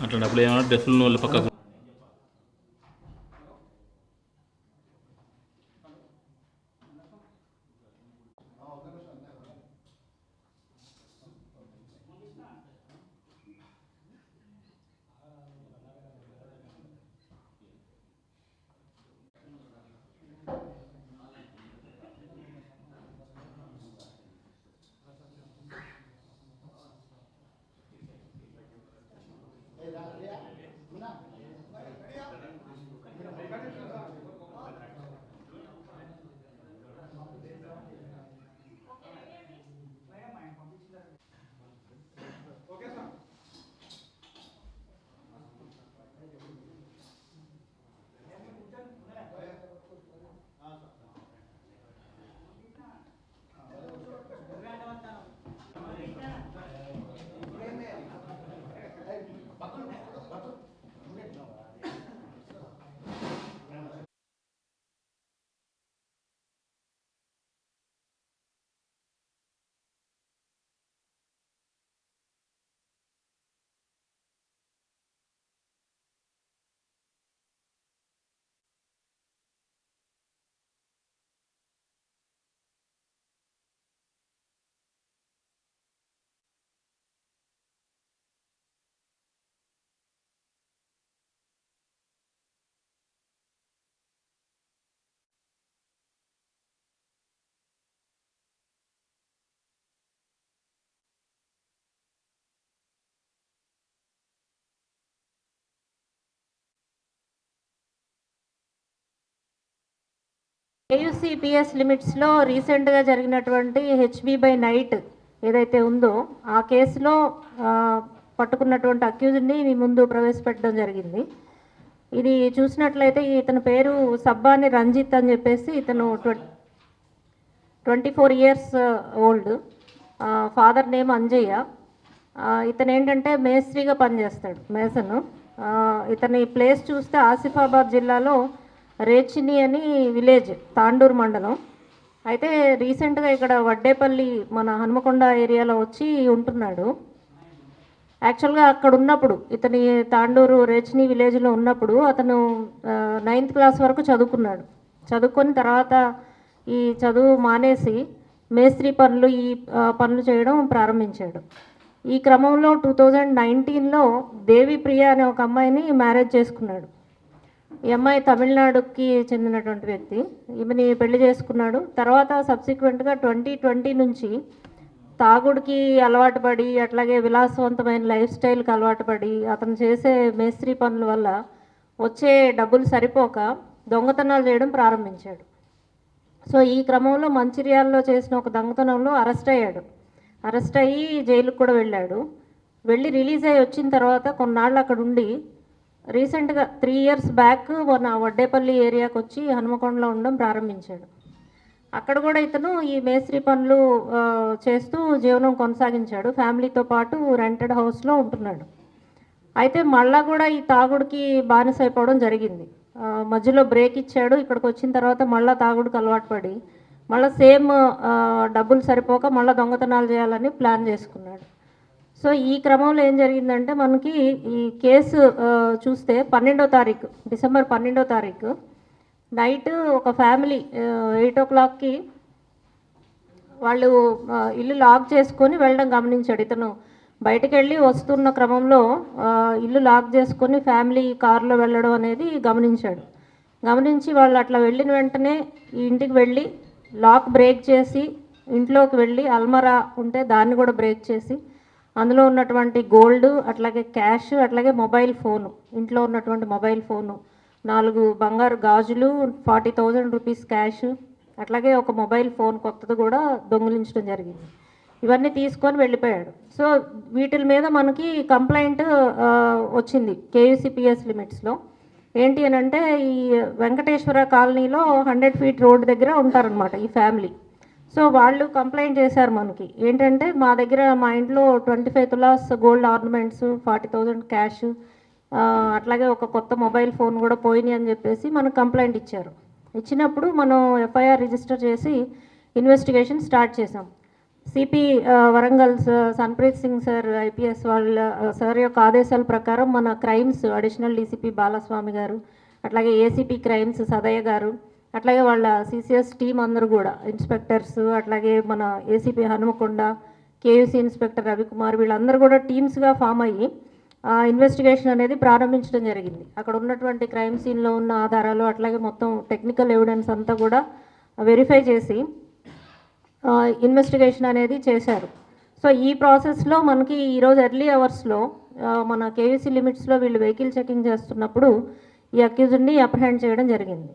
అట్లాంటప్పుడు ఏమన్నా డ్రెస్సులు వాళ్ళు పక్కకు ఏయుసిపిఎస్ లిమిట్స్లో రీసెంట్గా జరిగినటువంటి హెచ్బి బై నైట్ ఏదైతే ఉందో ఆ కేసులో పట్టుకున్నటువంటి అక్యూజ్ని మీ ముందు ప్రవేశపెట్టడం జరిగింది. ఇది చూసినట్లయితే ఇతని పేరు సబ్బాని రంజిత్ అని చెప్పేసి ఇతను 24 years old. Father name Anjaiah. ఇతను ఏంటంటే మేస్త్రిగా పనిచేస్తాడు, మేసను. ఇతని ప్లేస్ చూస్తే ఆసిఫాబాద్ జిల్లాలో రేచిని అని విలేజ్, తాండూరు మండలం. అయితే రీసెంట్గా ఇక్కడ వడ్డేపల్లి మన హనుమకొండ ఏరియాలో వచ్చి ఉంటున్నాడు. యాక్చువల్గా అక్కడ ఉన్నప్పుడు ఇతని తాండూరు రేచిని విలేజ్లో ఉన్నప్పుడు అతను 9th క్లాస్ వరకు చదువుకున్నాడు. చదువుకొని తర్వాత ఈ చదువు మానేసి మేస్త్రి పనులు ఈ పనులు చేయడం ప్రారంభించాడు. ఈ క్రమంలో 2019లో దేవి ప్రియ అనే ఒక అమ్మాయిని మ్యారేజ్ చేసుకున్నాడు. ఈ అమ్మాయి తమిళనాడుకి చెందినటువంటి వ్యక్తి. ఈమెని పెళ్లి చేసుకున్నాడు. తర్వాత సబ్సిక్వెంట్గా 2020 నుంచి తాగుడికి అలవాటు పడి, అట్లాగే విలాసవంతమైన లైఫ్ స్టైల్కి అలవాటు పడి, అతను చేసే మేస్త్రి పనుల వల్ల వచ్చే డబ్బులు సరిపోక దొంగతనాలు చేయడం ప్రారంభించాడు. సో ఈ క్రమంలో మంచిర్యాలలో చేసిన ఒక దొంగతనంలో అరెస్ట్ అయ్యాడు. అరెస్ట్ అయ్యి జైలుకు కూడా వెళ్ళాడు. వెళ్ళి రిలీజ్ అయ్యి వచ్చిన తర్వాత కొన్నాళ్ళు అక్కడ ఉండి రీసెంట్గా 3 ఇయర్స్ బ్యాక్ మన వడ్డేపల్లి ఏరియాకి వచ్చి హనుమకొండలో ఉండడం ప్రారంభించాడు. అక్కడ కూడా ఇతను ఈ మేస్త్రి పనులు చేస్తూ జీవనం కొనసాగించాడు. ఫ్యామిలీతో పాటు రెంటెడ్ హౌస్లో ఉంటున్నాడు. అయితే మళ్ళా కూడా ఈ తాగుడికి బానిస అయిపోవడం జరిగింది. మధ్యలో బ్రేక్ ఇచ్చాడు. ఇక్కడికి వచ్చిన తర్వాత మళ్ళీ తాగుడికి అలవాటు పడి మళ్ళీ సేమ్ డబ్బులు సరిపోక మళ్ళీ దొంగతనాలు చేయాలని ప్లాన్ చేసుకున్నాడు. సో ఈ క్రమంలో ఏం జరిగిందంటే మనకి ఈ కేసు చూస్తే డిసెంబర్ 12వ తారీఖు నైట్ ఒక ఫ్యామిలీ 8 o'clockకి వాళ్ళు ఇల్లు లాక్ చేసుకొని వెళ్ళడం గమనించాడు. ఇతను బయటకు వెళ్ళి వస్తున్న క్రమంలో ఇల్లు లాక్ చేసుకొని ఫ్యామిలీ కారులో వెళ్ళడం అనేది గమనించాడు. గమనించి వాళ్ళు అట్లా వెళ్ళిన వెంటనే ఈ ఇంటికి వెళ్ళి లాక్ బ్రేక్ చేసి ఇంట్లోకి వెళ్ళి అల్మరా ఉంటే దాన్ని కూడా బ్రేక్ చేసి అందులో ఉన్నటువంటి గోల్డ్, అట్లాగే క్యాష్, అట్లాగే మొబైల్ ఫోను, ఇంట్లో ఉన్నటువంటి మొబైల్ ఫోను, 4 బంగారు గాజులు, 40,000 రూపీస్ క్యాష్, అట్లాగే ఒక మొబైల్ ఫోన్ కొత్తది కూడా దొంగిలించడం జరిగింది. ఇవన్నీ తీసుకొని వెళ్ళిపోయాడు. సో వీటి మీద మనకి కంప్లైంట్ వచ్చింది కేయూసీపీఎస్ లిమిట్స్లో. ఏంటి అని అంటే ఈ వెంకటేశ్వర కాలనీలో 100 ఫీట్ రోడ్ దగ్గర ఉంటారనమాట ఈ ఫ్యామిలీ. సో వాళ్ళు కంప్లైంట్ చేశారు మనకి. ఏంటంటే మా దగ్గర మా ఇంట్లో 25 తులాస్ గోల్డ్ ఆర్నమెంట్స్, 40,000 క్యాష్, అట్లాగే ఒక కొత్త మొబైల్ ఫోన్ కూడా పోయినాయి అని చెప్పేసి మనకు కంప్లైంట్ ఇచ్చారు. ఇచ్చినప్పుడు మనం ఎఫ్ఐఆర్ రిజిస్టర్ చేసి ఇన్వెస్టిగేషన్ స్టార్ట్ చేసాం. CP Warangal Sanpreet Singh sir IPS వాళ్ళ సార్ యొక్క ఆదేశాల ప్రకారం మన క్రైమ్స్ అడిషనల్ డీసీపీ బాలస్వామి గారు, అట్లాగే ఏసీపీ క్రైమ్స్ సదయ్య గారు, అట్లాగే వాళ్ళ సిసిఎస్ టీం అందరూ కూడా ఇన్స్పెక్టర్స్, అట్లాగే మన ACP Hanamkonda, KUC inspector Ravikumar, వీళ్ళందరూ కూడా టీమ్స్గా ఫామ్ అయ్యి ఇన్వెస్టిగేషన్ అనేది ప్రారంభించడం జరిగింది. అక్కడ ఉన్నటువంటి క్రైమ్ సీన్లో ఉన్న ఆధారాలు, అట్లాగే మొత్తం టెక్నికల్ ఎవిడెన్స్ అంతా కూడా వెరిఫై చేసి ఇన్వెస్టిగేషన్ అనేది చేశారు. సో ఈ ప్రాసెస్లో మనకి ఈరోజు ఎర్లీ అవర్స్లో మన కేయూసీ లిమిట్స్లో వీళ్ళు వెహికల్ చెకింగ్ చేస్తున్నప్పుడు ఈ అక్యూజ్డ్ని అప్రహెండ్ చేయడం జరిగింది.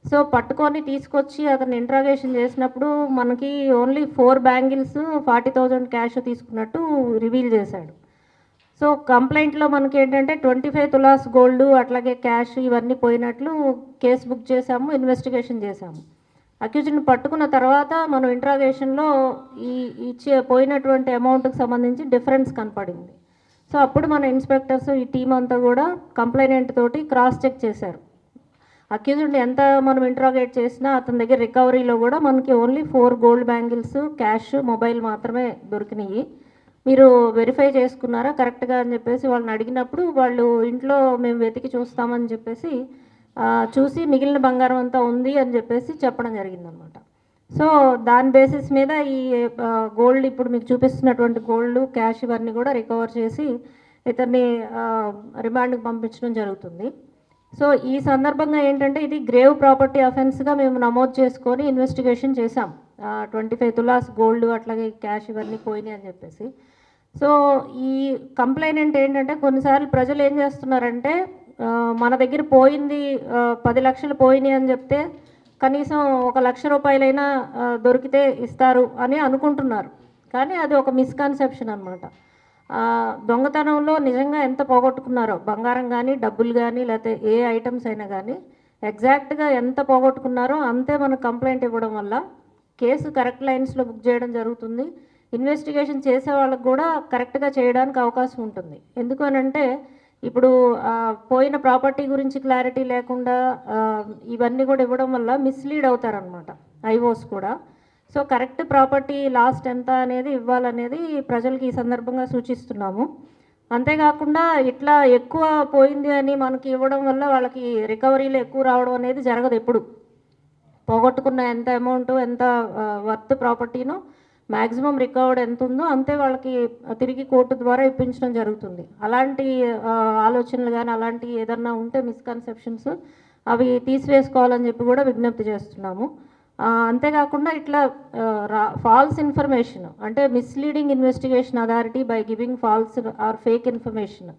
సో పట్టుకొని తీసుకొచ్చి అతను ఇంట్రాగేషన్ చేసినప్పుడు మనకి ఓన్లీ 4 బ్యాంగిల్స్, 40,000 క్యాష్ తీసుకున్నట్టు రివీల్ చేశాడు. సో కంప్లైంట్లో మనకి ఏంటంటే 25 తులాస్ గోల్డ్, అట్లాగే క్యాష్ ఇవన్నీ పోయినట్లు కేసు బుక్ చేశాము, ఇన్వెస్టిగేషన్ చేశాము. అక్యూజ్డ్ని పట్టుకున్న తర్వాత మనం ఇంట్రాగేషన్లో పోయినటువంటి అమౌంట్కి సంబంధించి డిఫరెన్స్ కనపడింది. సో అప్పుడు మన ఇన్స్పెక్టర్స్ ఈ టీం అంతా కూడా కంప్లైనెంట్ తోటి క్రాస్ చెక్ చేశారు. అక్యూజ్డ్ని ఎంత మనం ఇంట్రాగేట్ చేసినా అతని దగ్గర రికవరీలో కూడా మనకి only 4 gold bangles, cash, mobile మాత్రమే దొరికినాయి. మీరు వెరిఫై చేసుకున్నారా కరెక్ట్గా అని చెప్పేసి వాళ్ళని అడిగినప్పుడు వాళ్ళు ఇంట్లో మేము వెతికి చూస్తామని చెప్పేసి చూసి మిగిలిన బంగారం అంతా ఉంది అని చెప్పేసి చెప్పడం జరిగిందనమాట. సో దాని బేసిస్ మీద ఈ గోల్డ్, ఇప్పుడు మీకు చూపిస్తున్నటువంటి గోల్డ్, క్యాష్ ఇవన్నీ కూడా రికవర్ చేసి ఇతన్ని రిమాండ్కి పంపించడం జరుగుతుంది. సో ఈ సందర్భంగా ఏంటంటే ఇది గ్రేవ్ ప్రాపర్టీ అఫెన్స్గా మేము నమోదు చేసుకొని ఇన్వెస్టిగేషన్ చేశాం. 25 తులాస్ గోల్డ్, అట్లాగే క్యాష్ ఇవన్నీ పోయినాయి అని చెప్పేసి. సో ఈ కంప్లైనెంట్ ఏంటంటే కొన్నిసార్లు ప్రజలు ఏం చేస్తున్నారంటే మన దగ్గర పోయింది 10 లక్షలు పోయినాయి అని చెప్తే కనీసం 1 లక్ష రూపాయలైనా దొరికితే ఇస్తారు అని అనుకుంటున్నారు. కానీ అది ఒక మిస్కన్సెప్షన్ అనమాట. దొంగతనంలో నిజంగా ఎంత పోగొట్టుకున్నారో, బంగారం కానీ, డబ్బులు కానీ, లేకపోతే ఏ ఐటమ్స్ అయినా కానీ ఎగ్జాక్ట్గా ఎంత పోగొట్టుకున్నారో అంతే మనకు కంప్లైంట్ ఇవ్వడం వల్ల కేసు కరెక్ట్ లైన్స్లో బుక్ చేయడం జరుగుతుంది. ఇన్వెస్టిగేషన్ చేసే వాళ్ళకు కూడా కరెక్ట్గా చేయడానికి అవకాశం ఉంటుంది. ఎందుకనంటే ఇప్పుడు పోయిన ప్రాపర్టీ గురించి క్లారిటీ లేకుండా ఇవన్నీ కూడా ఇవ్వడం వల్ల మిస్లీడ్ అవుతారనమాట ఐఓస్ కూడా. సో కరెక్ట్ ప్రాపర్టీ లాస్ట్ ఎంత అనేది ఇవ్వాలనేది ప్రజలకి ఈ సందర్భంగా సూచిస్తున్నాము. అంతేకాకుండా ఇట్లా ఎక్కువ పోయింది అని మనకి ఇవ్వడం వల్ల వాళ్ళకి రికవరీలు ఎక్కువ రావడం అనేది జరగదు. ఎప్పుడు పోగొట్టుకున్న ఎంత అమౌంట్, ఎంత వర్త్ ప్రాపర్టీనో మ్యాక్సిమం రికవర్డ్ ఎంత ఉందో అంతే వాళ్ళకి తిరిగి కోర్టు ద్వారా ఇప్పించడం జరుగుతుంది. అలాంటి ఆలోచనలు కానీ అలాంటి ఏదన్నా ఉంటే మిస్కన్సెప్షన్స్ అవి తీసివేసుకోవాలని చెప్పి కూడా విజ్ఞప్తి చేస్తున్నాము. అంతేకాకుండా ఇట్లా ఫాల్స్ ఇన్ఫర్మేషన్ అంటే misleading investigation authority by giving false or fake information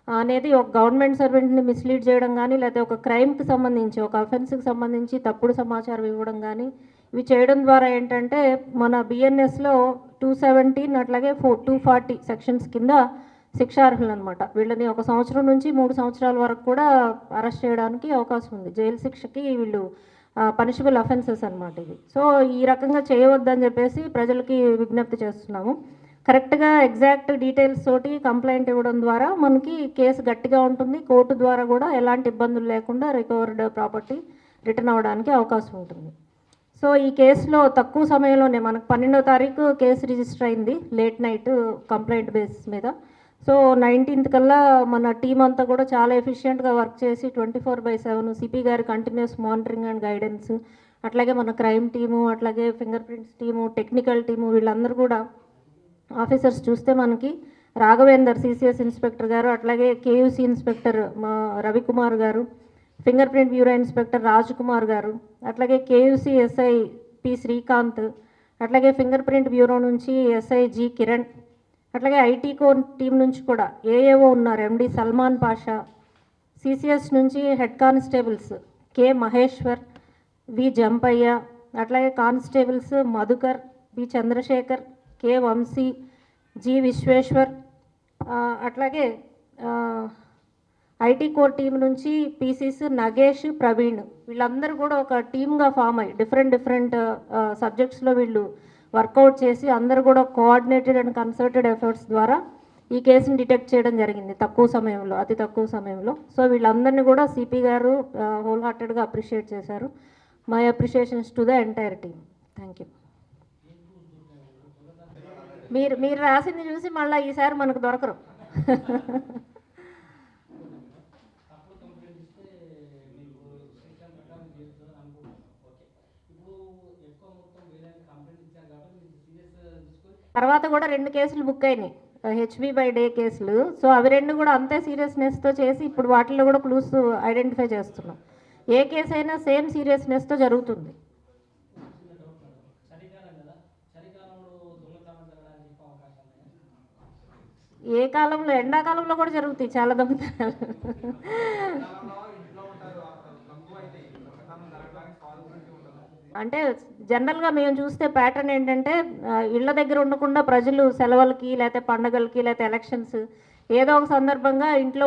అనేది ఒక గవర్నమెంట్ సర్వెంట్ని మిస్లీడ్ చేయడం కానీ, లేకపోతే ఒక క్రైమ్కి సంబంధించి, ఒక అఫెన్స్కి సంబంధించి తప్పుడు సమాచారం ఇవ్వడం కానీ, ఇవి చేయడం ద్వారా ఏంటంటే మన బిఎన్ఎస్లో 217 అట్లాగే 240 సెక్షన్స్ కింద శిక్షార్హులు అనమాట. వీళ్ళని 1 సంవత్సరం నుంచి 3 సంవత్సరాల వరకు కూడా అరెస్ట్ చేయడానికి అవకాశం ఉంది. జైలు శిక్షకి వీళ్ళు పనిషబుల్ అఫెన్సెస్ అనమాట ఇవి. సో ఈ రకంగా చేయవద్దని చెప్పేసి ప్రజలకి విజ్ఞప్తి చేస్తున్నాము. కరెక్ట్గా ఎగ్జాక్ట్ డీటెయిల్స్ తోటి కంప్లైంట్ ఇవ్వడం ద్వారా మనకి కేసు గట్టిగా ఉంటుంది. కోర్టు ద్వారా కూడా ఎలాంటి ఇబ్బందులు లేకుండా రికవర్డ్ ప్రాపర్టీ రిటర్న్ అవ్వడానికి అవకాశం ఉంటుంది. సో ఈ కేసులో తక్కువ సమయంలోనే మనకు 12వ తారీఖు కేసు రిజిస్టర్ అయింది లేట్ నైట్ కంప్లైంట్ బేసిస్ మీద. సో 19th కల్లా మన టీం అంతా కూడా చాలా ఎఫిషియెంట్గా వర్క్ చేసి 24/7 సిపి గారి కంటిన్యూస్ మానిటరింగ్ అండ్ గైడెన్స్, అట్లాగే మన క్రైమ్ టీము, అట్లాగే finger prints team, technical team, వీళ్ళందరూ కూడా ఆఫీసర్స్ చూస్తే మనకి రాఘవేందర్ సిసిఎస్ ఇన్స్పెక్టర్ గారు, అట్లాగే కేయూసీ ఇన్స్పెక్టర్ మా రవికుమార్ గారు, finger print bureau inspector Raj Kumar గారు, అట్లాగే కేయూసీ ఎస్ఐ పి శ్రీకాంత్, అట్లాగే ఫింగర్ ప్రింట్ బ్యూరో నుంచి ఎస్ఐ జి కిరణ్, అట్లాగే ఐటీ కోర్ టీం నుంచి కూడా ఏఏఓ ఉన్నారు ఎండి సల్మాన్ పాషా, సిసిఎస్ నుంచి head constables K Maheshwar, V Jampaiah, అట్లాగే constables Madhukar, B Chandrashekar, K Vamshi, G Vishweshwar, అట్లాగే ఐటీ కోర్ టీం నుంచి పీసీస్ నగేష్, ప్రవీణ్, వీళ్ళందరూ కూడా ఒక టీమ్గా ఫామ్ అయ్యి డిఫరెంట్ సబ్జెక్ట్స్లో వీళ్ళు వర్కౌట్ చేసి అందరూ కూడా కోఆర్డినేటెడ్ అండ్ కన్సర్టెడ్ ఎఫర్ట్స్ ద్వారా ఈ కేసుని డిటెక్ట్ చేయడం జరిగింది అతి తక్కువ సమయంలో. సో వీళ్ళందరినీ కూడా సిపి గారు హోల్ హార్టెడ్గా అప్రిషియేట్ చేశారు. My appreciations to the entire team. Thank you. మీరు రాసింది చూసి మళ్ళీ ఈసారి మనకు దొరకరు. తర్వాత కూడా 2 కేసులు బుక్ అయినాయి, హెచ్బి బై డే కేసులు. సో అవి 2 కూడా అంతే సీరియస్నెస్తో చేసి ఇప్పుడు వాటిల్లో కూడా క్లూస్ ఐడెంటిఫై చేస్తున్నాం. ఏ కేసు అయినా సేమ్ సీరియస్నెస్తో జరుగుతుంది. ఏ కాలంలో, ఎండాకాలంలో కూడా జరుగుతాయి చాలా దొంగతనాలు. అంటే జనరల్గా మేము చూస్తే ప్యాటర్న్ ఏంటంటే ఇళ్ళ దగ్గర ఉండకుండా ప్రజలు సెలవులకి లేకపోతే పండగలకి లేకపోతే ఎలక్షన్స్ ఏదో ఒక సందర్భంగా ఇంట్లో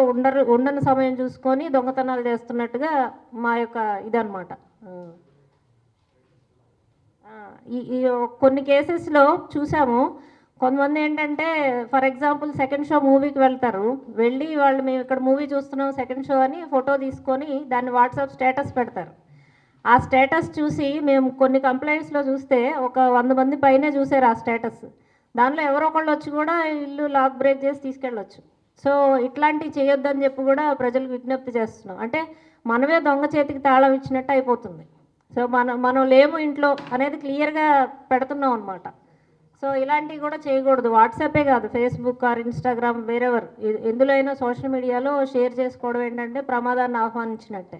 ఉండని సమయం చూసుకొని దొంగతనాలు చేస్తున్నట్టుగా మా యొక్క ఇదనమాట. ఈ కొన్ని కేసెస్లో చూసాము, కొంతమంది ఏంటంటే ఫర్ ఎగ్జాంపుల్ సెకండ్ షో మూవీకి వెళ్తారు, వెళ్ళి వాళ్ళు మేము ఇక్కడ మూవీ చూస్తున్నాం సెకండ్ షో అని ఫోటో తీసుకొని దాన్ని వాట్సాప్ స్టేటస్ పెడతారు. ఆ స్టేటస్ చూసి మేము కొన్ని కంప్లైంట్స్లో చూస్తే ఒక 100 మంది పైనే చూసారు ఆ స్టేటస్. దానిలో ఎవరో ఒకళ్ళు వచ్చి కూడా ఇల్లు లాక్ బ్రేక్ చేసి తీసుకెళ్ళొచ్చు. సో ఇట్లాంటివి చేయొద్దని చెప్పి కూడా ప్రజలకు విజ్ఞప్తి చేస్తున్నాం. అంటే మనమే దొంగ చేతికి తాళం ఇచ్చినట్టు అయిపోతుంది. సో మనం లేము ఇంట్లో అనేది క్లియర్గా పెడుతున్నాం అనమాట. సో ఇలాంటివి కూడా చేయకూడదు. వాట్సాపే కాదు, ఫేస్బుక్ ఆర్ ఇన్స్టాగ్రామ్ వేరెవర్ ఎందులో అయినా సోషల్ మీడియాలో షేర్ చేసుకోవడం ఏంటంటే ప్రమాదాన్ని ఆహ్వానించినట్టే.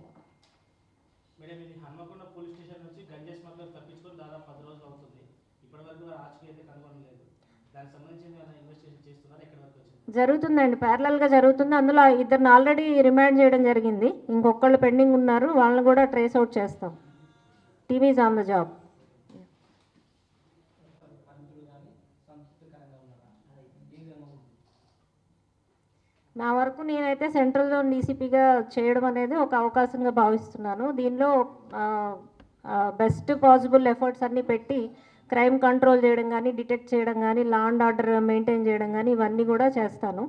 జరుగుతుందండి, ప్యారలల్గా జరుగుతుంది. అందులో 2 ఆల్రెడీ రిమాండ్ చేయడం జరిగింది, ఇంకొకళ్ళు పెండింగ్ ఉన్నారు, వాళ్ళని కూడా ట్రేస్ అవుట్ చేస్తాం. Team is on the job. నా వరకు నేనైతే సెంట్రల్ జోన్ డీసీపీగా చేయడం అనేది ఒక అవకాశంగా భావిస్తున్నాను. దీనిలో బెస్ట్ పాసిబుల్ ఎఫర్ట్స్ అన్నీ పెట్టి క్రైమ్ కంట్రోల్ చేయడం కానీ, డిటెక్ట్ చేయడం కానీ, లా అండ్ ఆర్డర్ మెయింటైన్ చేయడం కానీ ఇవన్నీ కూడా చేస్తాను.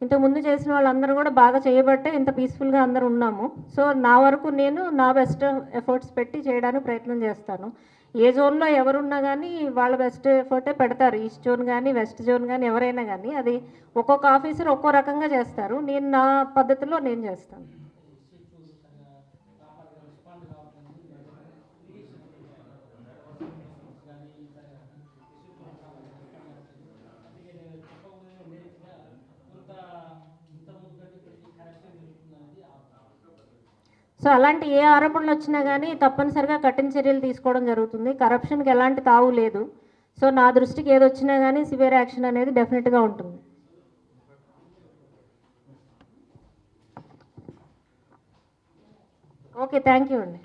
ఇంతకుముందు చేసిన వాళ్ళందరూ కూడా బాగా చేయబట్టే ఇంత పీస్ఫుల్గా అందరూ ఉన్నాము. సో నా వరకు నేను నా బెస్ట్ ఎఫర్ట్స్ పెట్టి చేయడానికి ప్రయత్నం చేస్తాను. ఏ జోన్లో ఎవరున్నా కానీ వాళ్ళ బెస్ట్ ఎఫర్టే పెడతారు. ఈస్ట్ జోన్ కానీ వెస్ట్ జోన్ కానీ ఎవరైనా కానీ అది ఒక్కొక్క ఆఫీసర్ ఒక్కో రకంగా చేస్తారు. నేను నా పద్ధతిలో నేను చేస్తాను. సో అలాంటి ఏ ఆరోపణలు వచ్చినా కానీ తప్పనిసరిగా కఠిన చర్యలు తీసుకోవడం జరుగుతుంది. కరప్షన్కి ఎలాంటి తావు లేదు. సో నా దృష్టికి ఏది వచ్చినా కానీ సివియర్ యాక్షన్ అనేది డెఫినెట్గా ఉంటుంది. ఓకే, థ్యాంక్ యూ అండి.